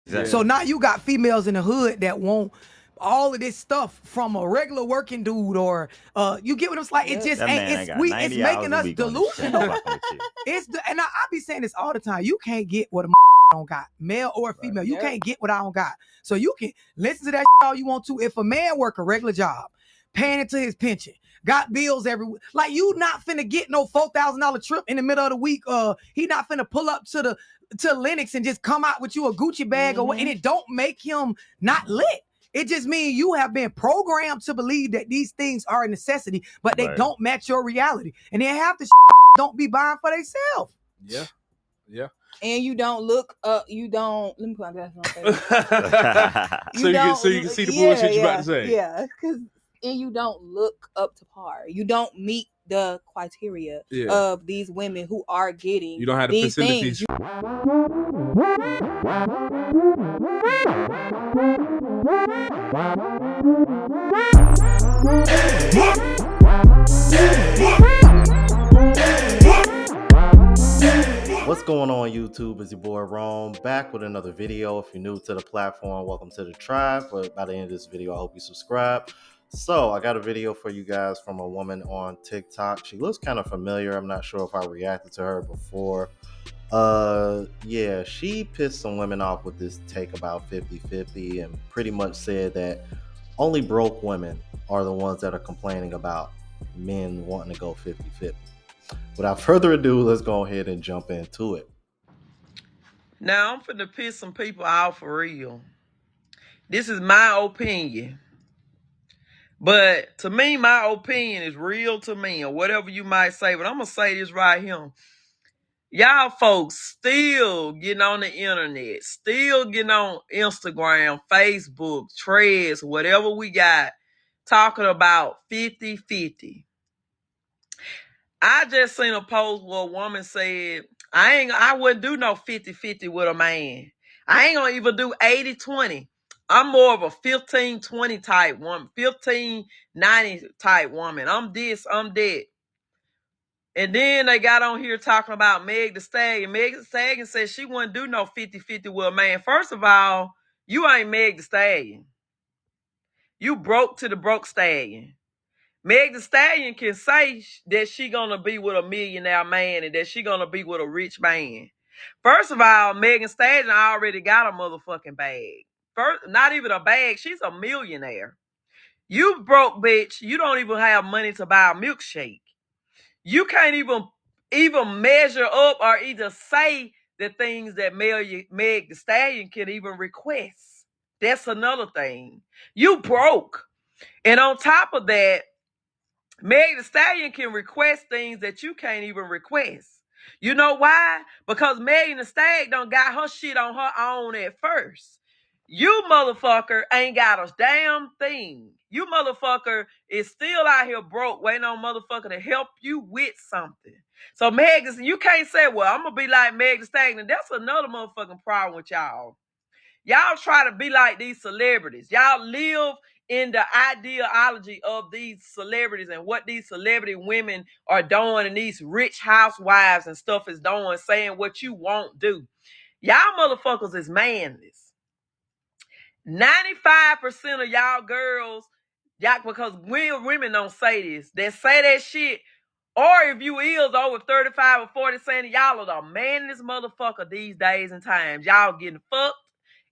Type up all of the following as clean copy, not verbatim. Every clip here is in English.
Exactly. So now you got females in the hood that want all of this stuff from a regular working dude, or you get what I'm saying? It just That ain't. man ain't got 90 It's making hours a us week on this shit. I'm delusional. fucking with you. And I be saying this all the time. You can't get what a don't got, male or female. You can't get what I don't got. So you can listen to that all you want to. If a man work a regular job, paying into his pension, got bills every week, like you not finna get no $4,000 trip in the middle of the week. He not finna pull up to Lennox and just come out with you a Gucci bag or what, and it don't make him not lit. It just means you have been programmed to believe that these things are a necessity, but they don't match your reality. And then half the don't be buying for themselves. Yeah. And you don't look up. You don't. Let me put my glasses on. So you can see the bullshit you about to say. Yeah, and you don't look up to par. You don't meet the criteria of these women who are getting. You don't have the these facilities. things. What's going on, YouTube? It's your boy Rome, back with another video. If you're new to the platform, welcome to the tribe. But by the end of this video, I hope you subscribe. So I got a video for you guys from a woman on TikTok. She looks kind of familiar. I'm not sure if I reacted to her before. Yeah, she pissed some women off with this take about 50-50 and pretty much said that only broke women are the ones that are complaining about men wanting to go 50-50. Without further ado, let's go ahead and jump into it. Now, I'm finna piss some people off for real. This is my opinion. But to me, my opinion is real to me, or whatever you might say. But I'm going to say this right here. Y'all folks still getting on the internet, still getting on Instagram, Facebook, Threads, whatever we got, talking about 50-50. I just seen a post where a woman said, I wouldn't do no 50-50 with a man. I ain't gonna even do 80-20. I'm more of a 15-20 type woman, 15-90 type woman. I'm this, I'm that. And then they got on here talking about Meg Thee Stallion. Meg Thee Stallion said she wouldn't do no 50-50 with a man. First of all, you ain't Meg Thee Stallion. You broke to the broke stallion. Meg Thee Stallion can say that she gonna be with a millionaire man and that she gonna be with a rich man. First of all, Megan Stallion already got a motherfucking bag. First, not even a bag. She's a millionaire. You broke bitch. You don't even have money to buy a milkshake. You can't even measure up or either say the things that Meg Thee Stallion can even request. That's another thing. You broke. And on top of that, Meg Thee Stallion can request things that you can't even request. You know why? Because Megan Thee Stallion done got her shit on her own at first. You motherfucker ain't got a damn thing. You motherfucker is still out here broke, waiting on motherfucker to help you with something. So Megan, you can't say, well, I'm gonna be like Megan Thee Stallion. That's another motherfucking problem with y'all. Y'all try to be like these celebrities. Y'all live in the ideology of these celebrities and what these celebrity women are doing and these rich housewives and stuff is doing, saying what you won't do. Y'all motherfuckers is manless. 95% of y'all girls, y'all, because women don't say this, they say that shit. Or if you is over 35 or 40 saying y'all are the manliest motherfucker these days and times. Y'all getting fucked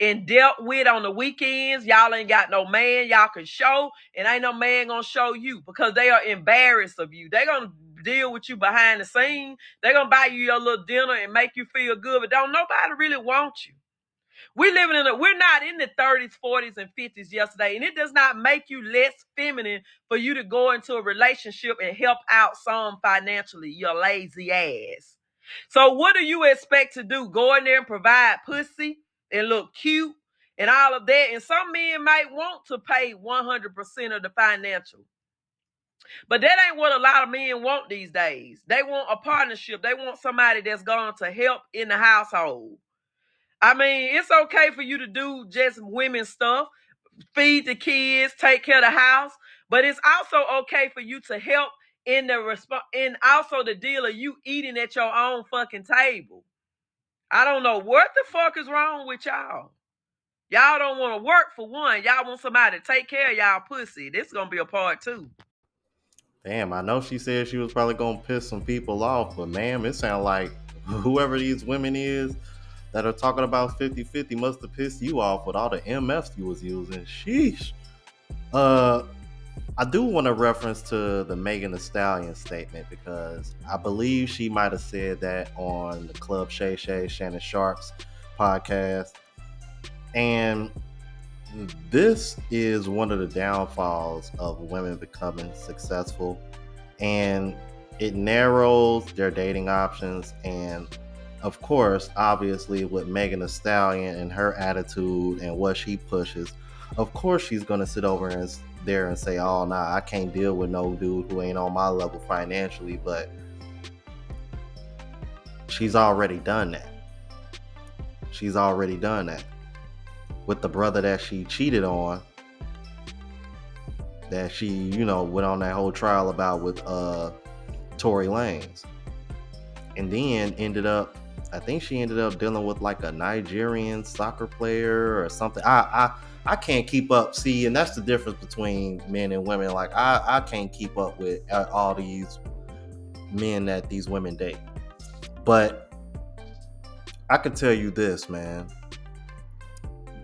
and dealt with on the weekends. Y'all ain't got no man y'all can show, and ain't no man gonna show you because they are embarrassed of you. They gonna deal with you behind the scenes. They gonna buy you your little dinner and make you feel good, but don't nobody really want you. We're not in the 30s, 40s, and 50s yesterday, and it does not make you less feminine for you to go into a relationship and help out some financially, your lazy ass. So what do you expect to do? Go in there and provide pussy and look cute and all of that? And some men might want to pay 100% of the financial. But that ain't what a lot of men want these days. They want a partnership. They want somebody that's going to help in the household. I mean, it's okay for you to do just women's stuff, feed the kids, take care of the house, but it's also okay for you to help in also the deal of you eating at your own fucking table. I don't know what the fuck is wrong with y'all. Y'all don't want to work for one. Y'all want somebody to take care of y'all pussy. This is going to be a part 2. Damn, I know she said she was probably going to piss some people off, but ma'am, it sounds like whoever these women is that are talking about 50-50 must have pissed you off with all the MFs you was using. Sheesh. I do want to reference to the Megan Thee Stallion statement because I believe she might have said that on the Club Shay Shay, Shannon Sharp's podcast. And this is one of the downfalls of women becoming successful, and it narrows their dating options. And of course, obviously, with Megan Thee Stallion and her attitude and what she pushes, of course she's gonna sit over and there and say, "Oh, nah, I can't deal with no dude who ain't on my level financially." But she's already done that. She's already done that with the brother that she cheated on, that she, went on that whole trial about with Tory Lanez. And then I think she ended up dealing with like a Nigerian soccer player or something. I can't keep up. See, and that's the difference between men and women. Like I can't keep up with all these men that these women date. But I can tell you this, man.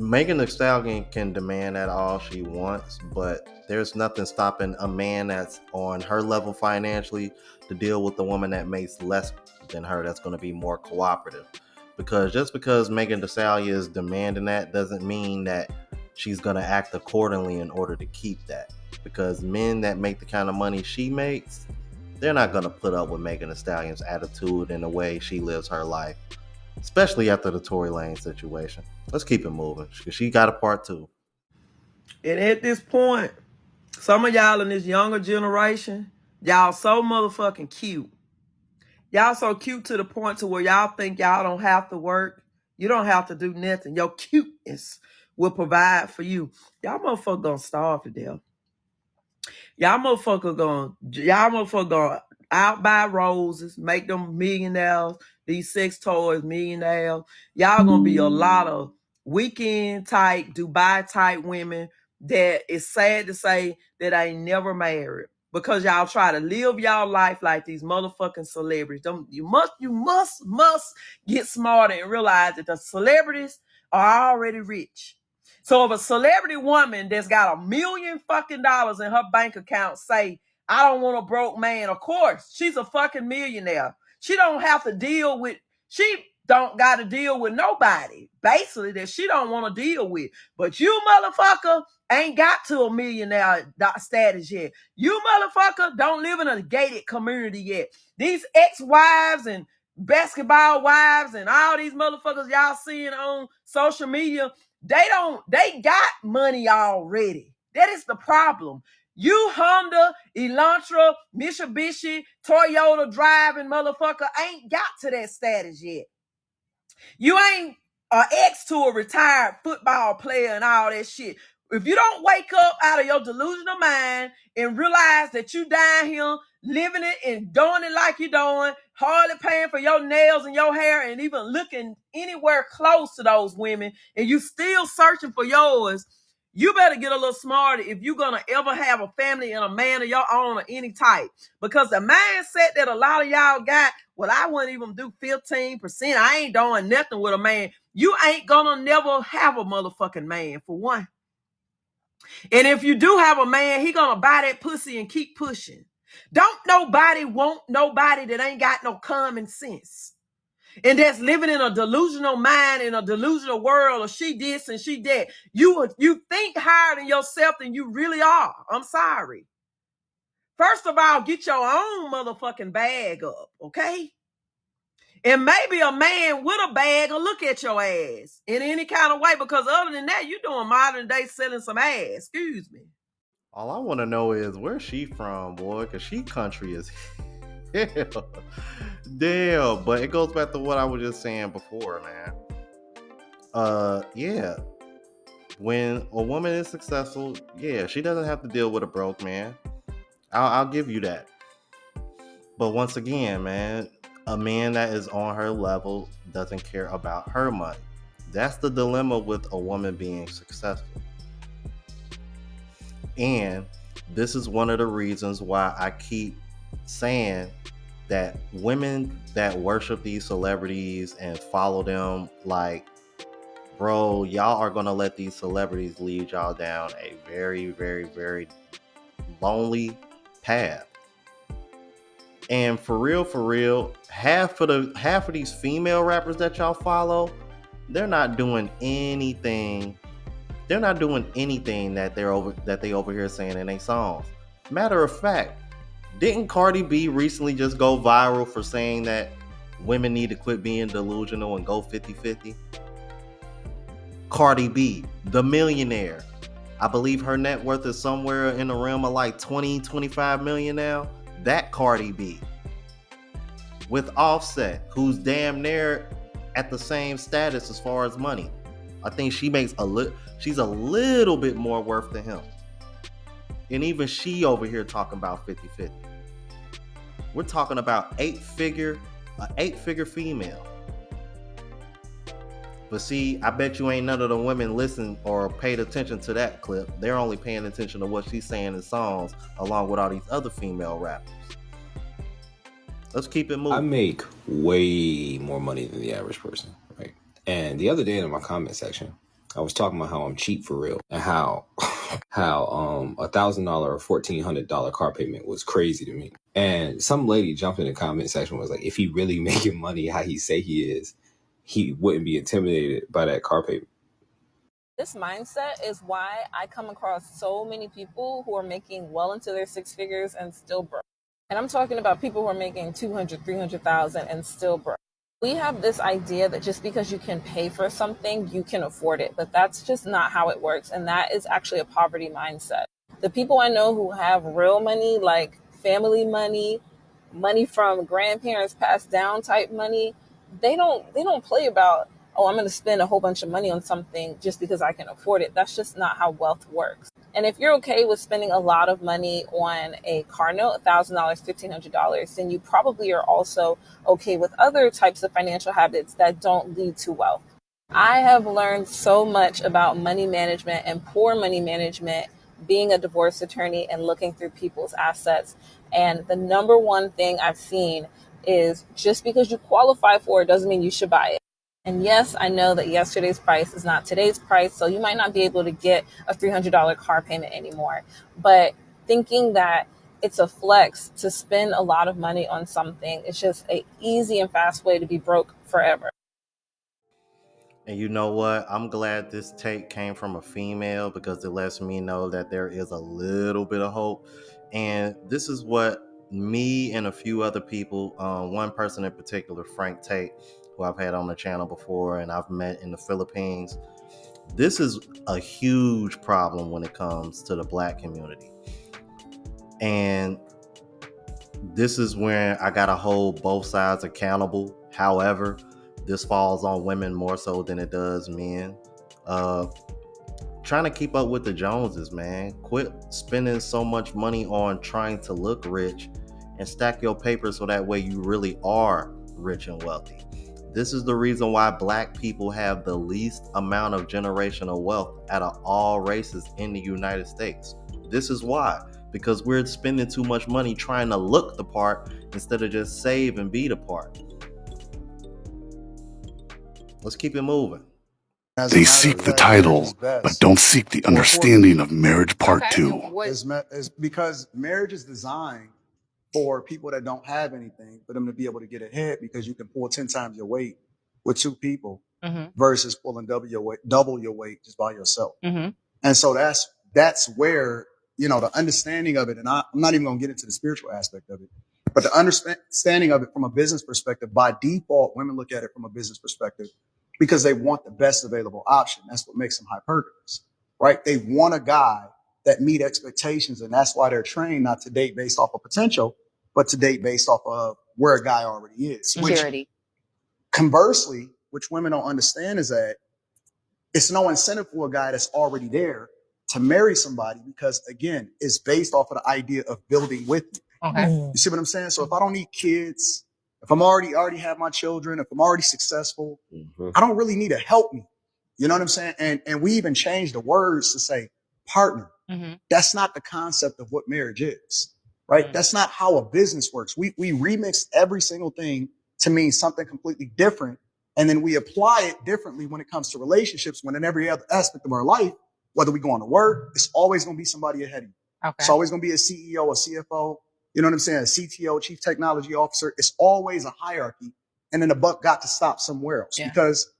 Megan Thee Stallion can demand that all she wants, but there's nothing stopping a man that's on her level financially to deal with the woman that makes less than her that's going to be more cooperative. Because just because Megan Thee Stallion is demanding that doesn't mean that she's going to act accordingly in order to keep that. Because men that make the kind of money she makes, they're not going to put up with Megan Thee Stallion's attitude and the way she lives her life. Especially after the Tory Lanez situation. Let's keep it moving, because she got a part 2. And at this point, some of y'all in this younger generation, y'all so motherfucking cute. Y'all so cute to the point to where y'all think y'all don't have to work. You don't have to do nothing. Your cuteness will provide for you. Y'all motherfuckers gonna starve to death. Y'all motherfuckers gonna out buy roses, make them millionaires, these sex toys millionaires. Y'all gonna be a lot of weekend type, Dubai type women that is sad to say that ain't never married. Because y'all try to live y'all life like these motherfucking celebrities. You must get smarter and realize that the celebrities are already rich. So if a celebrity woman that's got $1 million fucking dollars in her bank account say, "I don't want a broke man," of course, she's a fucking millionaire. She don't got to deal with nobody, basically, that she don't want to deal with. But you motherfucker ain't got to a millionaire status yet. You motherfucker don't live in a gated community yet. These ex-wives and basketball wives and all these motherfuckers y'all seeing on social media, they got money already. That is the problem. You Honda, Elantra, Mitsubishi, Toyota driving motherfucker ain't got to that status yet. You ain't an ex to a retired football player and all that shit. If you don't wake up out of your delusional mind and realize that you down here living it and doing it like you're doing, hardly paying for your nails and your hair and even looking anywhere close to those women, and you still searching for yours, you better get a little smarter if you're going to ever have a family and a man of your own or any type. Because the mindset that a lot of y'all got, well, I wouldn't even do 15%. I ain't doing nothing with a man. You ain't going to never have a motherfucking man, for one. And if you do have a man, he going to buy that pussy and keep pushing. Don't nobody want nobody that ain't got no common sense. And that's living in a delusional mind, in a delusional world, or she this and she that. You think higher than yourself than you really are. I'm sorry. First of all, get your own motherfucking bag up, okay? And maybe a man with a bag will look at your ass in any kind of way, because other than that, you're doing modern day selling some ass. Excuse me. All I want to know is where's she from, boy? Because she country as hell. Damn. But it goes back to what I was just saying before, man. Yeah. When a woman is successful, yeah, she doesn't have to deal with a broke man. I'll give you that. But once again, man, a man that is on her level doesn't care about her money. That's the dilemma with a woman being successful. And this is one of the reasons why I keep saying that women that worship these celebrities and follow them, like, bro, y'all are gonna let these celebrities lead y'all down a very, very, very lonely path. And for real, half of these female rappers that y'all follow, they're not doing anything. They're not doing anything that they over here saying in their songs. Matter of fact, didn't Cardi B recently just go viral for saying that women need to quit being delusional and go 50-50? Cardi B, the millionaire. I believe her net worth is somewhere in the realm of like 20-25 million now. That Cardi B. With Offset, who's damn near at the same status as far as money. I think she makes she's a little bit more worth than him. And even she over here talking about 50-50. We're talking about an eight-figure female. But see, I bet you ain't none of the women listened or paid attention to that clip. They're only paying attention to what she's saying in songs, along with all these other female rappers. Let's keep it moving. I make way more money than the average person, right? And the other day in my comment section, I was talking about how I'm cheap for real, and how $1,000 or $1,400 car payment was crazy to me. And some lady jumped in the comment section and was like, if he really making money how he say he is, he wouldn't be intimidated by that car payment. This mindset is why I come across so many people who are making well into their six figures and still broke. And I'm talking about people who are making 200, 300,000 and still broke. We have this idea that just because you can pay for something, you can afford it. But that's just not how it works. And that is actually a poverty mindset. The people I know who have real money, like family money, money from grandparents passed down type money, they don't play about, oh, I'm going to spend a whole bunch of money on something just because I can afford it. That's just not how wealth works. And if you're okay with spending a lot of money on a car note, $1,000, $1,500, then you probably are also okay with other types of financial habits that don't lead to wealth. I have learned so much about money management and poor money management being a divorce attorney and looking through people's assets. And the number one thing I've seen is just because you qualify for it doesn't mean you should buy it. And yes, I know that yesterday's price is not today's price, so you might not be able to get a $300 car payment anymore. But thinking that it's a flex to spend a lot of money on something, it's just an easy and fast way to be broke forever. And you know what? I'm glad this take came from a female, because it lets me know that there is a little bit of hope. And this is what me and a few other people, one person in particular, Frank Tate, who I've had on the channel before and I've met in the Philippines. This is a huge problem when it comes to the Black community. And this is where I gotta hold both sides accountable. However, this falls on women more so than it does men. Trying to keep up with the Joneses, man. Quit spending so much money on trying to look rich and stack your paper so that way you really are rich and wealthy. This is the reason why Black people have the least amount of generational wealth out of all races in the United States. This is why. Because we're spending too much money trying to look the part instead of just save and be the part. Let's keep it moving. They seek the title, but don't seek the understanding of marriage part 2. It's because marriage is designed for people that don't have anything, for them to be able to get ahead, because you can pull 10 times your weight with two people versus pulling double your weight just by yourself. And so that's where, the understanding of it, and I'm not even going to get into the spiritual aspect of it, but the understanding of it from a business perspective, by default, women look at it from a business perspective because they want the best available option. That's what makes them hypergamous, right? They want a guy that meet expectations, and that's why they're trained not to date based off of potential, but to date based off of where a guy already is. Security. Which, conversely, which women don't understand, is that it's no incentive for a guy that's already there to marry somebody, because again, it's based off of the idea of building with you. Okay. You see what I'm saying? So if I don't need kids, if I'm already have my children, if I'm already successful, I don't really need to help me. You know what I'm saying? And we even changed the words to say partner. That's not the concept of what marriage is, right? That's not how a business works. We remix every single thing to mean something completely different. And then we apply it differently when it comes to relationships, when in every other aspect of our life, whether we go on to work, it's always going to be somebody ahead of you. Okay. It's always going to be a CEO, a CFO, you know what I'm saying? A CTO, chief technology officer. It's always a hierarchy. And then the buck got to stop somewhere else. Yeah. Because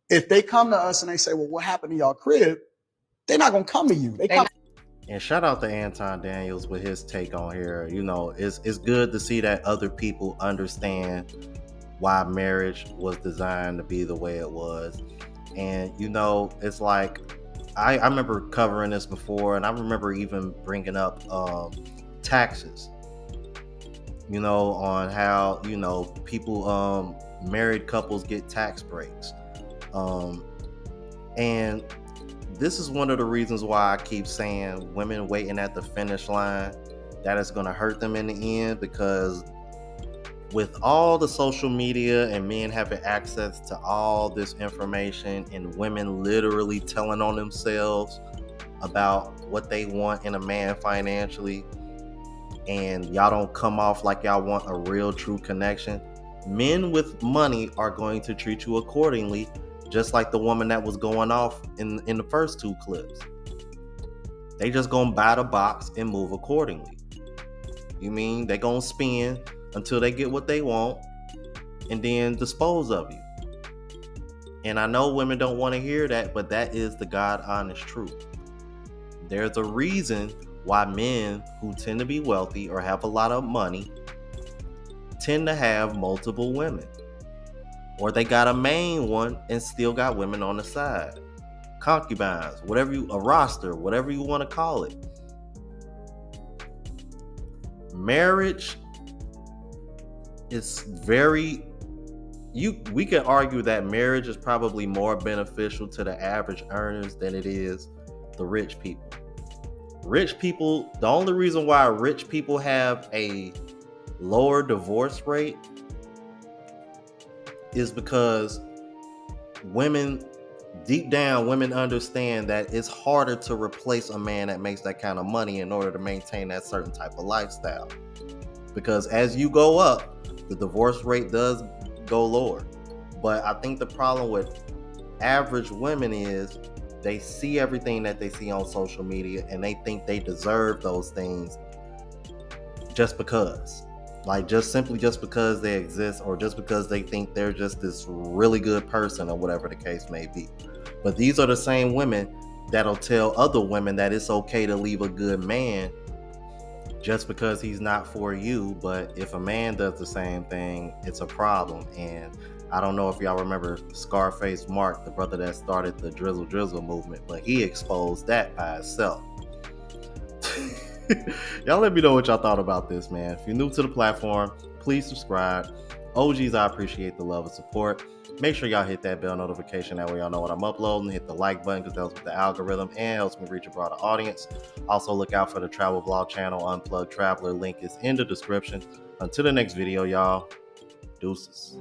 if they come to us and they say, well, what happened to y'all crib? They're not going to come to you. They come. And shout out to Anton Daniels with his take on here. You know, it's good to see that other people understand why marriage was designed to be the way it was. And, you know, it's like, I remember covering this before, and I remember even bringing up taxes, you know, on how, you know, people, married couples get tax breaks. And this is one of the reasons why I keep saying women waiting at the finish line, that is going to hurt them in the end, because with all the social media and men having access to all this information and women literally telling on themselves about what they want in a man financially, and y'all don't come off like y'all want a real true connection, men with money are going to treat you accordingly, just like the woman that was going off in the first two clips. They just gonna buy the box and move accordingly. You mean they gonna spend until they get what they want and then dispose of you. And I know women don't want to hear that, but that is the God honest truth. There's a reason why men who tend to be wealthy or have a lot of money tend to have multiple women. Or they got a main one and still got women on the side. Concubines, a roster, whatever you want to call it. Marriage is we can argue that marriage is probably more beneficial to the average earners than it is the rich people. Rich people, the only reason why rich people have a lower divorce rate is because deep down, women understand that it's harder to replace a man that makes that kind of money in order to maintain that certain type of lifestyle. Because as you go up, the divorce rate does go lower. But I think the problem with average women is they see everything that they see on social media and they think they deserve those things just because. Like simply because they exist, or just because they think they're just this really good person, or whatever the case may be. But these are the same women that'll tell other women that it's okay to leave a good man just because he's not for you. But if a man does the same thing, it's a problem. And I don't know if y'all remember Scarface Mark, the brother that started the Drizzle movement, but he exposed that by itself. Y'all let me know what y'all thought about this, man. If you're new to the platform, please subscribe. OGs, I appreciate the love and support. Make sure y'all hit that bell notification. That way y'all know what I'm uploading. Hit the like button because that helps with the algorithm and helps me reach a broader audience. Also, look out for the travel vlog channel, Unplugged Traveler. Link is in the description. Until the next video, y'all. Deuces.